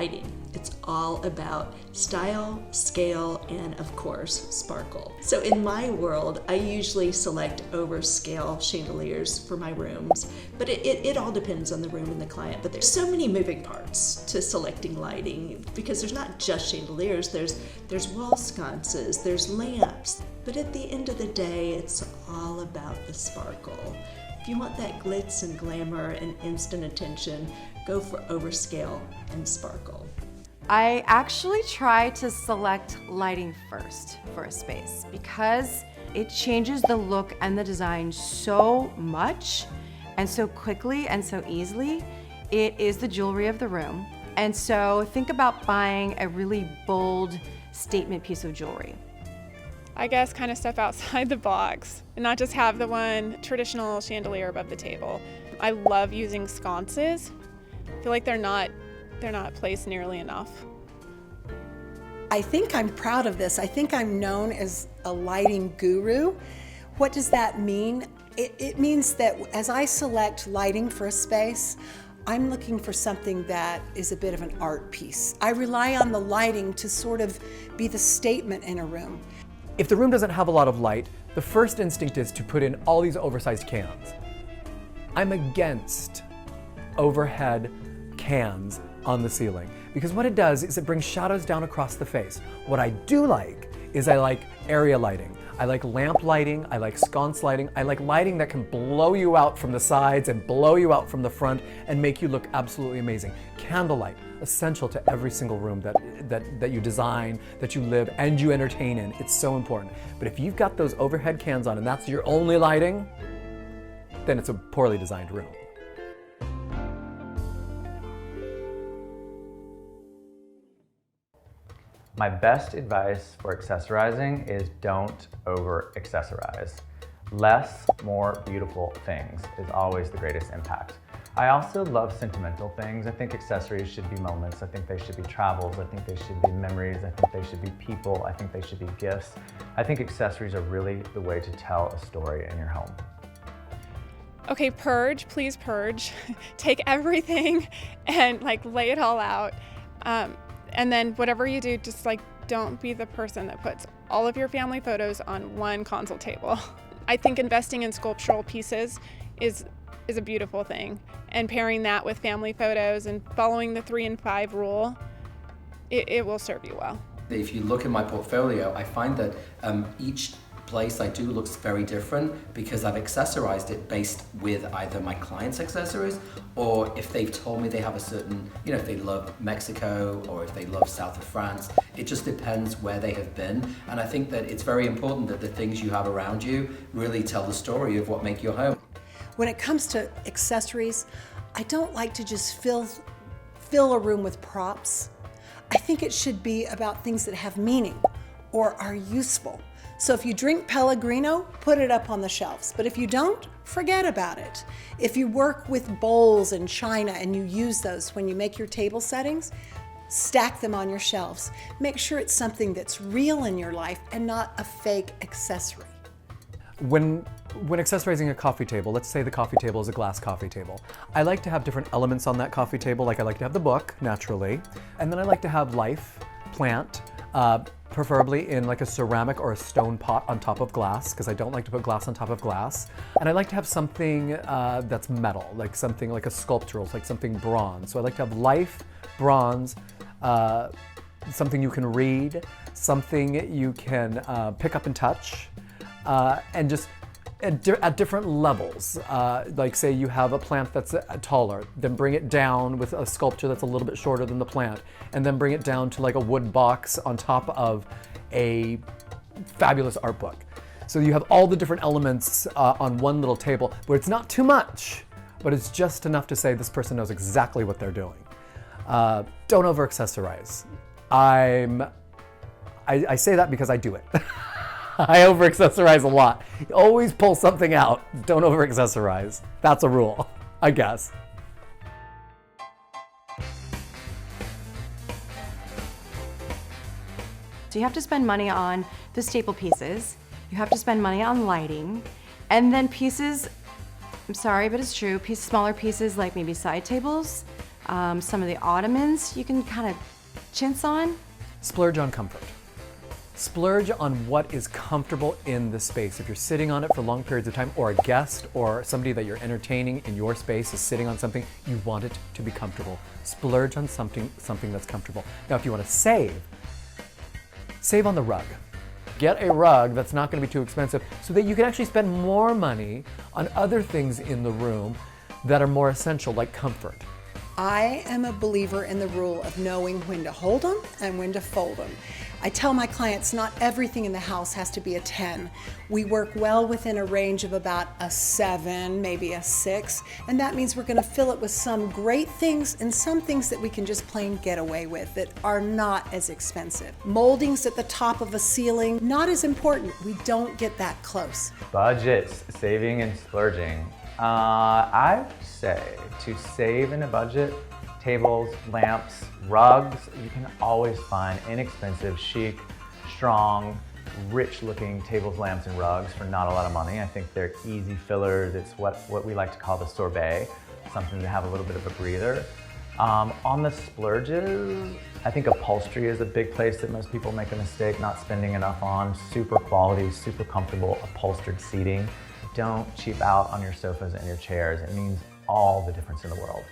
lighting. It's all about style, scale, and of course, sparkle. So in my world, I usually select overscale chandeliers for my rooms, but it all depends on the room and the client. But there's so many moving parts to selecting lighting because there's not just chandeliers, there's wall sconces, there's lamps. But at the end of the day, it's all about the sparkle. If you want that glitz and glamour and instant attention, go for overscale and sparkle. I actually try to select lighting first for a space because it changes the look and the design so much and so quickly and so easily. It is the jewelry of the room. And so think about buying a really bold statement piece of jewelry. I guess kind of step outside the box and not just have the one traditional chandelier above the table. I love using sconces. I feel like they're not placed nearly enough. I think I'm proud of this. I think I'm known as a lighting guru. What does that mean? It means that as I select lighting for a space, I'm looking for something that is a bit of an art piece. I rely on the lighting to sort of be the statement in a room. If the room doesn't have a lot of light, the first instinct is to put in all these oversized cans. I'm against overhead cans on the ceiling because what it does is it brings shadows down across the face. What I do like is I like area lighting. I like lamp lighting, I like sconce lighting, I like lighting that can blow you out from the sides and blow you out from the front and make you look absolutely amazing. Candlelight, essential to every single room that you design, that you live, and you entertain in. It's so important. But if you've got those overhead cans on and that's your only lighting, then it's a poorly designed room. My best advice for accessorizing is don't over-accessorize. Less, more beautiful things is always the greatest impact. I also love sentimental things. I think accessories should be moments. I think they should be travels. I think they should be memories. I think they should be people. I think they should be gifts. I think accessories are really the way to tell a story in your home. Okay, purge, please purge. Take everything and lay it all out. And then whatever you do, just don't be the person that puts all of your family photos on one console table. I think investing in sculptural pieces is a beautiful thing. And pairing that with family photos and following the 3 and 5 rule, it will serve you well. If you look at my portfolio, I find that each place I do looks very different because I've accessorized it based with either my clients' accessories or if they've told me they have a certain, if they love Mexico or if they love south of France. It just depends where they have been. And I think that it's very important that the things you have around you really tell the story of what make your home. When it comes to accessories, I don't like to just fill a room with props. I think it should be about things that have meaning or are useful. So if you drink Pellegrino, put it up on the shelves. But if you don't, forget about it. If you work with bowls and china and you use those when you make your table settings, stack them on your shelves. Make sure it's something that's real in your life and not a fake accessory. When accessorizing a coffee table, let's say the coffee table is a glass coffee table, I like to have different elements on that coffee table. Like I like to have the book, naturally, and then I like to have life, plant, preferably in a ceramic or a stone pot on top of glass, because I don't like to put glass on top of glass. And I like to have something that's metal, like something like a sculptural, like something bronze. So I like to have life, bronze, something you can read, something you can pick up and touch, and just at different levels. Like say you have a plant that's taller, then bring it down with a sculpture that's a little bit shorter than the plant, and then bring it down to a wood box on top of a fabulous art book. So you have all the different elements on one little table, where it's not too much, but it's just enough to say this person knows exactly what they're doing. Don't over accessorize. I say that because I do it. I over-accessorize a lot. You always pull something out. Don't over-accessorize. That's a rule, I guess. So you have to spend money on the staple pieces. You have to spend money on lighting. And then pieces, I'm sorry, but it's true, smaller pieces like maybe side tables, Some of the ottomans you can kind of chintz on. Splurge on comfort. Splurge on what is comfortable in the space. If you're sitting on it for long periods of time, or a guest or somebody that you're entertaining in your space is sitting on something, you want it to be comfortable. Splurge on something that's comfortable. Now, if you want to save on the rug. Get a rug that's not going to be too expensive so that you can actually spend more money on other things in the room that are more essential, like comfort. I am a believer in the rule of knowing when to hold them and when to fold them. I tell my clients not everything in the house has to be a 10. We work well within a range of about a 7, maybe a 6, and that means we're going to fill it with some great things and some things that we can just plain get away with that are not as expensive. Moldings at the top of a ceiling, not as important. We don't get that close. Budgets, saving and splurging. I say to save in a budget, tables, lamps, rugs, you can always find inexpensive, chic, strong, rich-looking tables, lamps, and rugs for not a lot of money. I think they're easy fillers. It's what we like to call the sorbet, something to have a little bit of a breather. On the splurges, I think upholstery is a big place that most people make a mistake not spending enough on. Super quality, super comfortable upholstered seating. Don't cheap out on your sofas and your chairs. It means all the difference in the world.